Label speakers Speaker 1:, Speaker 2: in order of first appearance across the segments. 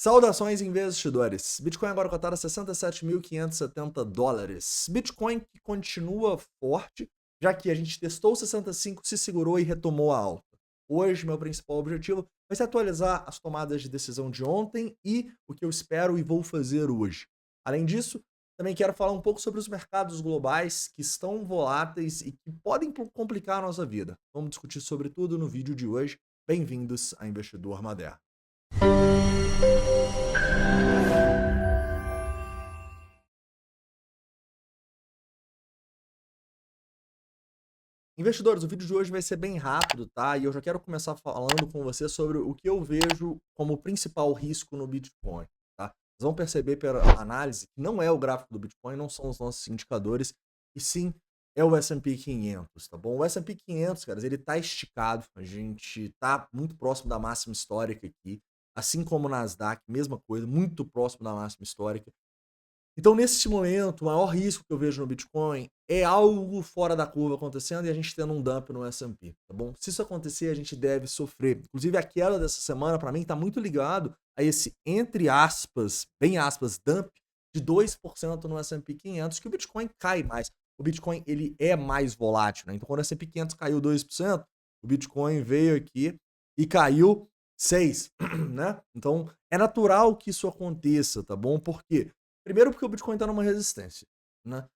Speaker 1: Saudações investidores. Bitcoin agora cotado a $67.570. Bitcoin que continua forte, já que a gente testou 65, se segurou e retomou a alta. Hoje, meu principal objetivo vai ser atualizar as tomadas de decisão de ontem e o que eu espero e vou fazer hoje. Além disso, também quero falar um pouco sobre os mercados globais que estão voláteis e que podem complicar a nossa vida. Vamos discutir sobre tudo no vídeo de hoje. Bem-vindos a Investidor Moderno. Investidores, o vídeo de hoje vai ser bem rápido, tá? E eu já quero começar falando com você sobre o que eu vejo como principal risco no Bitcoin, tá? Vocês vão perceber pela análise que não é o gráfico do Bitcoin, não são os nossos indicadores, e sim é o S&P 500, tá bom? O S&P 500, caras, ele tá esticado, a gente tá muito próximo da máxima histórica aqui, assim como o Nasdaq, mesma coisa, muito próximo da máxima histórica. Então, nesse momento, o maior risco que eu vejo no Bitcoin é algo fora da curva acontecendo e a gente tendo um dump no S&P, tá bom? Se isso acontecer, a gente deve sofrer. Inclusive, a queda dessa semana, para mim, está muito ligado a esse, entre aspas, bem aspas, dump de 2% no S&P 500, que o Bitcoin cai mais. O Bitcoin, ele é mais volátil, né? Então, quando o S&P 500 caiu 2%, o Bitcoin veio aqui e caiu 6%, né? Então, é natural que isso aconteça, tá bom? Por quê? Primeiro, porque o Bitcoin está numa resistência, né?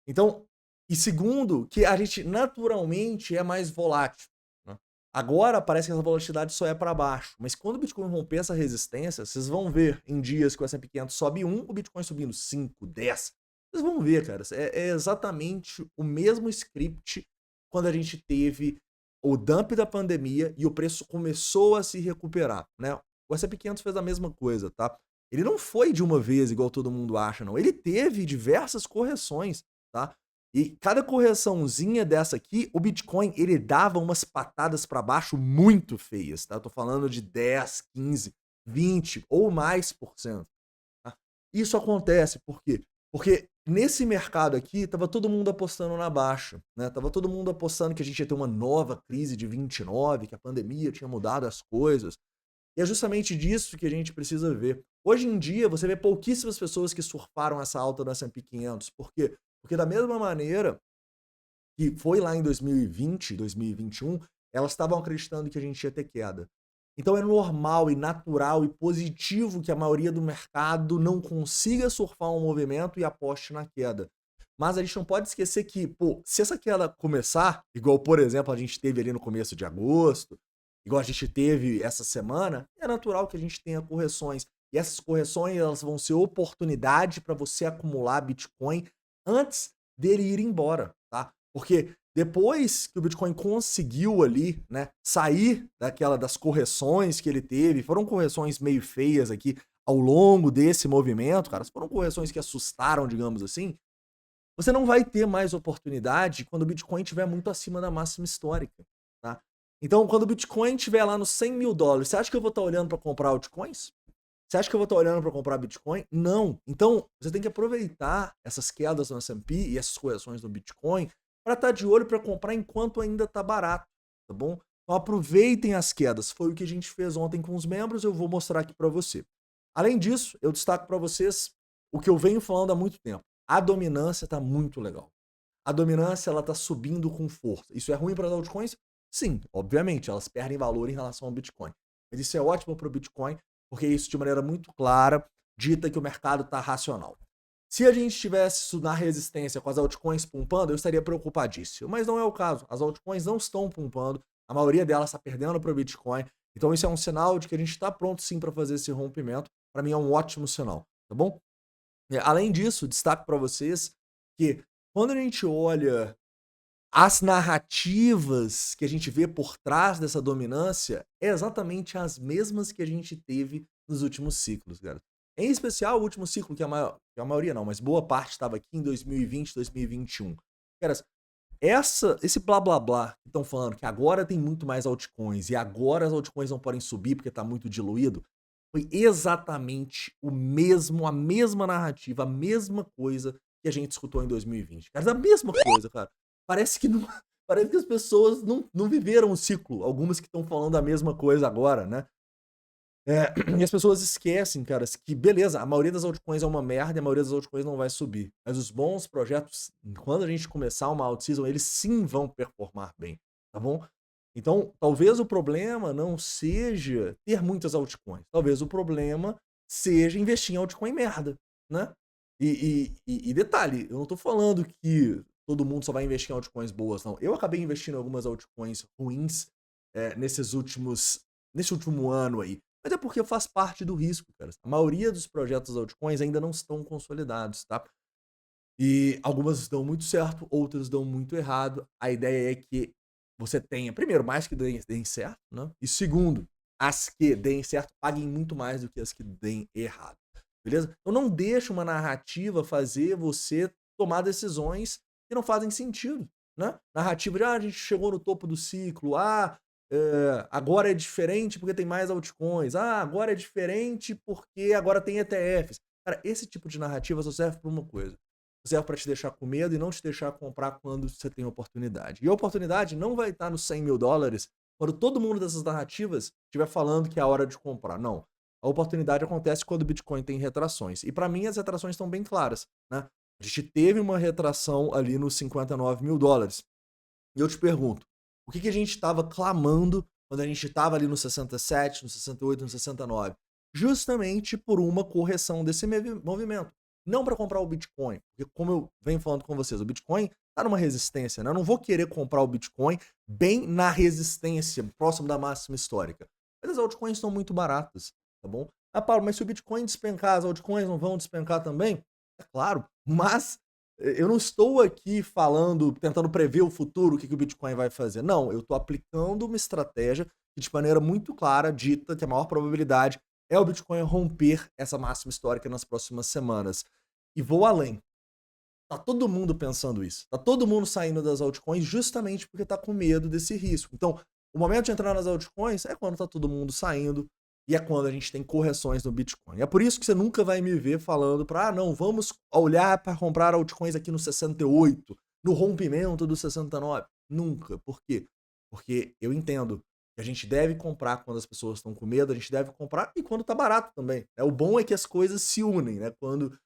Speaker 1: Então, e segundo, que a gente naturalmente é mais volátil, né? Agora parece que essa volatilidade só é para baixo, mas quando o Bitcoin romper essa resistência, vocês vão ver em dias que o S&P 500 sobe 1, o Bitcoin subindo 5, 10. Vocês vão ver, cara, é exatamente o mesmo script quando a gente teve o dump da pandemia e o preço começou a se recuperar, né? O S&P 500 fez a mesma coisa, tá? Ele não foi de uma vez igual todo mundo acha, não. Ele teve diversas correções, tá? E cada correçãozinha dessa aqui, o Bitcoin, ele dava umas patadas para baixo muito feias, tá? Eu tô falando de 10, 15, 20 ou mais por cento, tá? Isso acontece por quê? Porque nesse mercado aqui, tava todo mundo apostando na baixa, né? Tava todo mundo apostando que a gente ia ter uma nova crise de 29, que a pandemia tinha mudado as coisas. E é justamente disso que a gente precisa ver. Hoje em dia, você vê pouquíssimas pessoas que surfaram essa alta do S&P 500. Por quê? Porque da mesma maneira que foi lá em 2020, 2021, elas estavam acreditando que a gente ia ter queda. Então é normal e natural e positivo que a maioria do mercado não consiga surfar um movimento e aposte na queda. Mas a gente não pode esquecer que, pô, se essa queda começar, igual, por exemplo, a gente teve ali no começo de agosto, igual a gente teve essa semana, é natural que a gente tenha correções. E essas correções, elas vão ser oportunidade para você acumular Bitcoin antes dele ir embora, tá? Porque depois que o Bitcoin conseguiu ali, né, sair das correções que ele teve, foram correções meio feias aqui ao longo desse movimento, cara, foram correções que assustaram, digamos assim, você não vai ter mais oportunidade quando o Bitcoin estiver muito acima da máxima histórica, tá? Então, quando o Bitcoin estiver lá nos $100.000, você acha que eu vou estar olhando para comprar altcoins? Você acha que eu vou estar olhando para comprar Bitcoin? Não. Então, você tem que aproveitar essas quedas no S&P e essas correções no Bitcoin para estar de olho para comprar enquanto ainda está barato, tá bom? Então, aproveitem as quedas. Foi o que a gente fez ontem com os membros, eu vou mostrar aqui para você. Além disso, eu destaco para vocês o que eu venho falando há muito tempo. A dominância está muito legal. A dominância ela está subindo com força. Isso é ruim para as altcoins? Sim, obviamente, elas perdem valor em relação ao Bitcoin. Mas isso é ótimo para o Bitcoin, porque isso de maneira muito clara dita que o mercado está racional. Se a gente tivesse isso na resistência com as altcoins pumpando, eu estaria preocupadíssimo. Mas não é o caso. As altcoins não estão pumpando, a maioria delas está perdendo para o Bitcoin. Então isso é um sinal de que a gente está pronto sim para fazer esse rompimento. Para mim é um ótimo sinal, tá bom? Além disso, destaco para vocês que quando a gente olha as narrativas que a gente vê por trás dessa dominância é exatamente as mesmas que a gente teve nos últimos ciclos, cara. Em especial o último ciclo, que a maioria não, mas boa parte estava aqui em 2020, 2021. Cara, esse blá blá blá que estão falando que agora tem muito mais altcoins e agora as altcoins não podem subir porque está muito diluído, foi exatamente a mesma narrativa, a mesma coisa que a gente escutou em 2020. Cara, a mesma coisa, cara. Parece que não, parece que as pessoas não viveram o ciclo. Algumas que estão falando a mesma coisa agora, né? E as pessoas esquecem, cara, que beleza, a maioria das altcoins é uma merda e a maioria das altcoins não vai subir. Mas os bons projetos, quando a gente começar uma alt-season, eles sim vão performar bem, tá bom? Então, talvez o problema não seja ter muitas altcoins. Talvez o problema seja investir em altcoin merda, né? E detalhe, eu não tô falando que todo mundo só vai investir em altcoins boas, não. Eu acabei investindo em algumas altcoins ruins nesse último ano aí. Mas é porque faz parte do risco, cara. A maioria dos projetos altcoins ainda não estão consolidados, tá? E algumas dão muito certo, outras dão muito errado. A ideia é que você tenha, primeiro, mais que deem certo, né? E segundo, as que deem certo paguem muito mais do que as que deem errado. Beleza? Então não deixa uma narrativa fazer você tomar decisões que não fazem sentido, né? Narrativa de, a gente chegou no topo do ciclo, agora é diferente porque tem mais altcoins, agora é diferente porque agora tem ETFs. Cara, esse tipo de narrativa só serve para uma coisa: serve para te deixar com medo e não te deixar comprar quando você tem oportunidade. E a oportunidade não vai estar nos $100.000 quando todo mundo dessas narrativas estiver falando que é a hora de comprar. Não. A oportunidade acontece quando o Bitcoin tem retrações. E para mim as retrações estão bem claras, né? A gente teve uma retração ali nos $59.000. E eu te pergunto, o que a gente estava clamando quando a gente estava ali no 67, no 68, no 69? Justamente por uma correção desse movimento. Não para comprar o Bitcoin, porque como eu venho falando com vocês, o Bitcoin está numa resistência, né? Eu não vou querer comprar o Bitcoin bem na resistência, próximo da máxima histórica. Mas as altcoins estão muito baratas, tá bom? Paulo, mas se o Bitcoin despencar, as altcoins não vão despencar também? É claro, mas eu não estou aqui falando, tentando prever o futuro, o que o Bitcoin vai fazer. Não, eu estou aplicando uma estratégia que, de maneira muito clara, dita que a maior probabilidade é o Bitcoin romper essa máxima histórica nas próximas semanas. E vou além. Tá todo mundo pensando isso. Tá todo mundo saindo das altcoins justamente porque tá com medo desse risco. Então, o momento de entrar nas altcoins é quando tá todo mundo saindo e é quando a gente tem correções no Bitcoin. É por isso que você nunca vai me ver falando para, não, vamos olhar para comprar altcoins aqui no 68, no rompimento do 69. Nunca. Por quê? Porque eu entendo que a gente deve comprar quando as pessoas estão com medo, a gente deve comprar e quando tá barato também. O bom é que as coisas se unem, né? Quando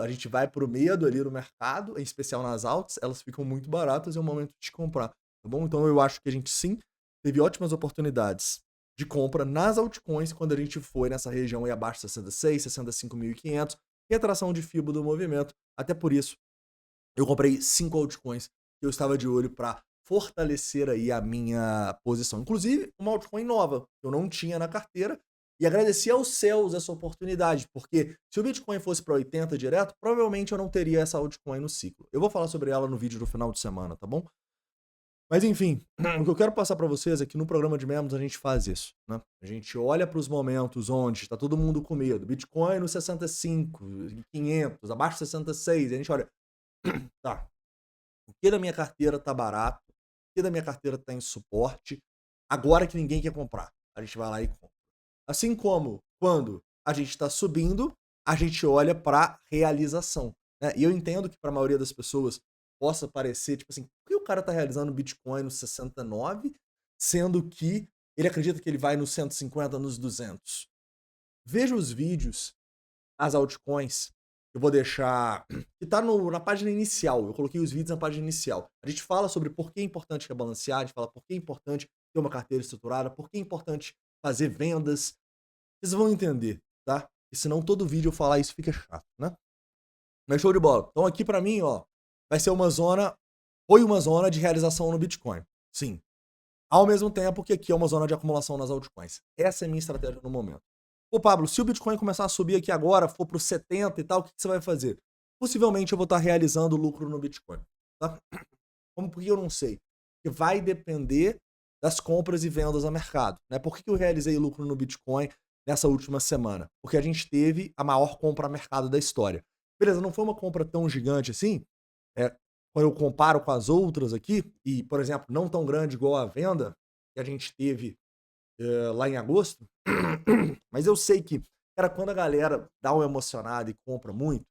Speaker 1: a gente vai pro medo ali no mercado, em especial nas altas, elas ficam muito baratas e é o momento de comprar, tá bom? Então eu acho que a gente sim teve ótimas oportunidades de compra nas altcoins quando a gente foi nessa região aí abaixo de 66, 65.500, retração de FIBO do movimento. Até por isso, eu comprei 5 altcoins que eu estava de olho para fortalecer aí a minha posição. Inclusive, uma altcoin nova, que eu não tinha na carteira, e agradecer aos céus essa oportunidade, porque se o Bitcoin fosse para 80 direto, provavelmente eu não teria essa altcoin no ciclo. Eu vou falar sobre ela no vídeo do final de semana, tá bom? Mas enfim, o que eu quero passar para vocês é que no programa de membros a gente faz isso, né? A gente olha para os momentos onde está todo mundo com medo, Bitcoin no 65, 500, abaixo de 66, e a gente olha, tá, o que da minha carteira tá barato, o que da minha carteira tá em suporte, agora que ninguém quer comprar, a gente vai lá e compra. Assim como quando a gente está subindo, a gente olha para realização, né? E eu entendo que para a maioria das pessoas possa parecer, tipo assim, por que o cara está realizando Bitcoin no 69, sendo que ele acredita que ele vai nos 150, nos 200? Veja os vídeos, as altcoins, eu vou deixar, que tá na página inicial, eu coloquei os vídeos na página inicial. A gente fala sobre por que é importante rebalancear, a gente fala por que é importante ter uma carteira estruturada, por que é importante fazer vendas. Vocês vão entender, tá? E senão todo vídeo eu falar isso fica chato, né? Mas show de bola. Então aqui pra mim, ó, vai ser foi uma zona de realização no Bitcoin. Sim. Ao mesmo tempo que aqui é uma zona de acumulação nas altcoins. Essa é a minha estratégia no momento. Pô, Pablo, se o Bitcoin começar a subir aqui agora, for pro 70 e tal, o que você vai fazer? Possivelmente eu vou estar realizando lucro no Bitcoin, tá? Como porque eu não sei? Porque vai depender das compras e vendas a mercado, né? Por que eu realizei lucro no Bitcoin nessa última semana? Porque a gente teve a maior compra a mercado da história. Beleza, não foi uma compra tão gigante assim, quando eu comparo com as outras aqui, e, por exemplo, não tão grande igual a venda que a gente teve lá em agosto, mas eu sei que, cara, quando a galera dá uma emocionada e compra muito,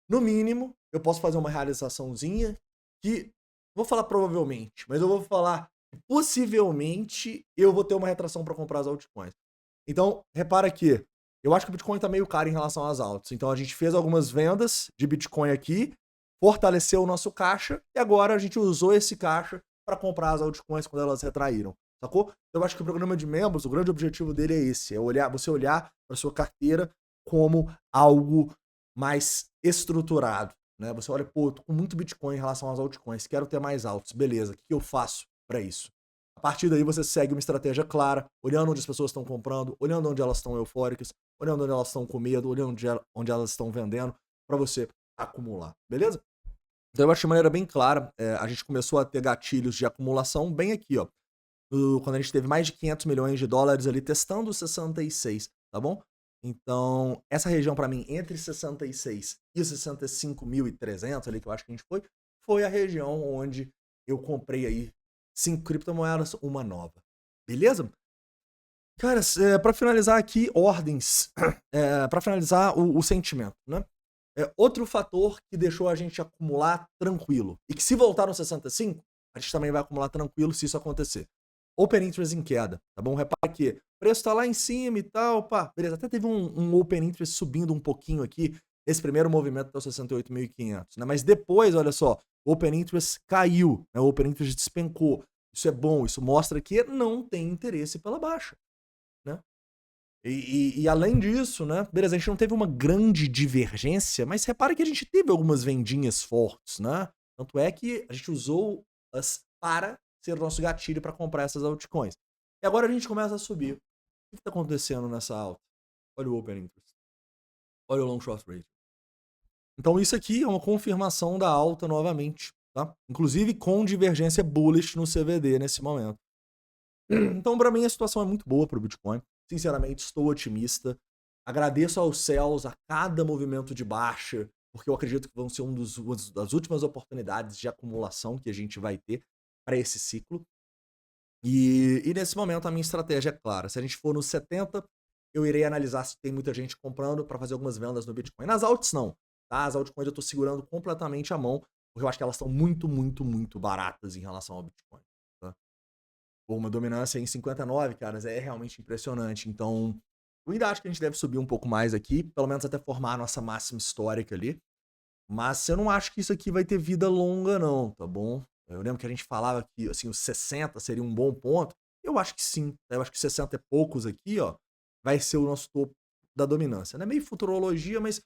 Speaker 1: no mínimo, eu posso fazer uma realizaçãozinha que, vou falar provavelmente, mas eu vou falar possivelmente eu vou ter uma retração para comprar as altcoins. Então, repara que eu acho que o Bitcoin tá meio caro em relação às altas. Então, a gente fez algumas vendas de Bitcoin aqui, fortaleceu o nosso caixa e agora a gente usou esse caixa para comprar as altcoins quando elas retraíram, sacou? Eu acho que o programa de membros, o grande objetivo dele é esse, é você olhar para sua carteira como algo mais estruturado, né? Você olha, pô, tô com muito Bitcoin em relação às altcoins, quero ter mais altos, beleza, o que eu faço para isso? A partir daí você segue uma estratégia clara, olhando onde as pessoas estão comprando, olhando onde elas estão eufóricas, olhando onde elas estão com medo, olhando onde elas estão vendendo, para você acumular, beleza? Então eu acho de maneira bem clara, a gente começou a ter gatilhos de acumulação bem aqui, ó, quando a gente teve mais de 500 milhões de dólares ali testando os 66, tá bom? Então, essa região para mim, entre 66 e os 65.300 ali, que eu acho que a gente foi a região onde eu comprei aí 5 criptomoedas, uma nova. Beleza? Cara, para finalizar aqui, ordens. Para finalizar, o sentimento, né? Outro fator que deixou a gente acumular tranquilo. E que se voltar no 65, a gente também vai acumular tranquilo se isso acontecer. Open Interest em queda, tá bom? Repara que o preço tá lá em cima e tal, pá, beleza. Até teve um Open Interest subindo um pouquinho aqui, esse primeiro movimento até os 68.500, né? Mas depois, olha só, o Open Interest caiu, né? O Open Interest despencou. Isso é bom, isso mostra que não tem interesse pela baixa, né? E além disso, né? Beleza, a gente não teve uma grande divergência, mas repara que a gente teve algumas vendinhas fortes, né? Tanto é que a gente usou as para ser o nosso gatilho para comprar essas altcoins. E agora a gente começa a subir. O que está acontecendo nessa alta? Olha o Open Interest. Olha o Long Short Rate. Então isso aqui é uma confirmação da alta novamente, tá? Inclusive com divergência bullish no CVD nesse momento. Então, para mim, a situação é muito boa para o Bitcoin. Sinceramente, estou otimista. Agradeço aos céus a cada movimento de baixa, porque eu acredito que vão ser uma das últimas oportunidades de acumulação que a gente vai ter para esse ciclo. E nesse momento a minha estratégia é clara. Se a gente for nos 70, eu irei analisar se tem muita gente comprando para fazer algumas vendas no Bitcoin. Nas alts, não. Tá? As altcoins eu estou segurando completamente a mão, porque eu acho que elas estão muito, muito, muito baratas em relação ao Bitcoin. Tá? Pô, uma dominância em 59, caras, é realmente impressionante. Então, eu ainda acho que a gente deve subir um pouco mais aqui, pelo menos até formar a nossa máxima histórica ali. Mas eu não acho que isso aqui vai ter vida longa, não, tá bom? Eu lembro que a gente falava que assim, os 60 seria um bom ponto. Eu acho que sim. Eu acho que 60 e poucos aqui, ó, vai ser o nosso topo da dominância. Não é meio futurologia, mas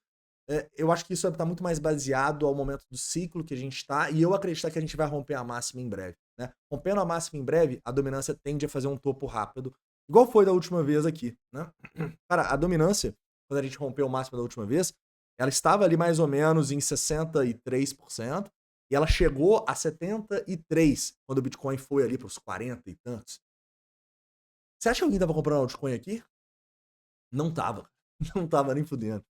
Speaker 1: eu acho que isso vai estar muito mais baseado ao momento do ciclo que a gente está, e eu acredito que a gente vai romper a máxima em breve. Né? Rompendo a máxima em breve, a dominância tende a fazer um topo rápido, igual foi da última vez aqui. Né? Cara, a dominância, quando a gente rompeu o máximo da última vez, ela estava ali mais ou menos em 63%, e ela chegou a 73% quando o Bitcoin foi ali para os 40 e tantos. Você acha que alguém estava comprando altcoin aqui? Não tava. Não tava nem fudendo.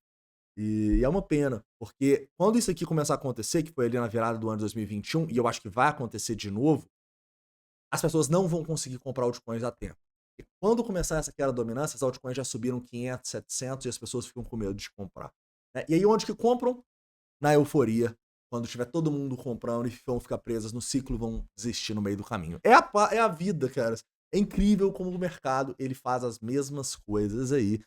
Speaker 1: E é uma pena, porque quando isso aqui começar a acontecer, que foi ali na virada do ano 2021, e eu acho que vai acontecer de novo, as pessoas não vão conseguir comprar altcoins a tempo. E quando começar essa queda dominância, as altcoins já subiram 500, 700 e as pessoas ficam com medo de comprar. Né? E aí onde que compram? Na euforia. Quando tiver todo mundo comprando e vão ficar presas no ciclo, vão desistir no meio do caminho. É a vida, cara. É incrível como o mercado ele faz as mesmas coisas aí.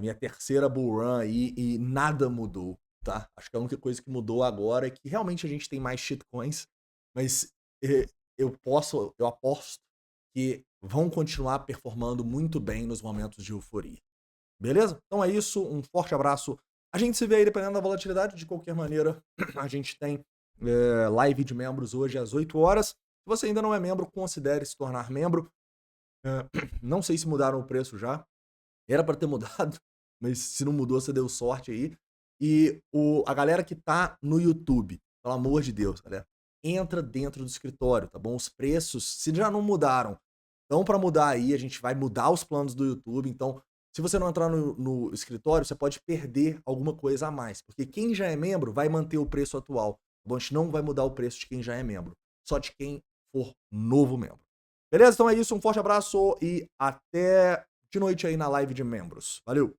Speaker 1: Minha terceira bull run aí e nada mudou, tá? Acho que a única coisa que mudou agora é que realmente a gente tem mais shitcoins, mas eu aposto que vão continuar performando muito bem nos momentos de euforia. Beleza? Então é isso, um forte abraço. A gente se vê aí dependendo da volatilidade, de qualquer maneira, a gente tem live de membros hoje às 8 horas. Se você ainda não é membro, considere se tornar membro. Não sei se mudaram o preço já. Era para ter mudado, mas se não mudou, você deu sorte aí. E a galera que tá no YouTube, pelo amor de Deus, galera, entra dentro do escritório, tá bom? Os preços, se já não mudaram, então para mudar aí, a gente vai mudar os planos do YouTube. Então, se você não entrar no escritório, você pode perder alguma coisa a mais, porque quem já é membro vai manter o preço atual. Tá bom? A gente não vai mudar o preço de quem já é membro, só de quem for novo membro. Beleza? Então é isso, um forte abraço e até de noite aí na live de membros. Valeu!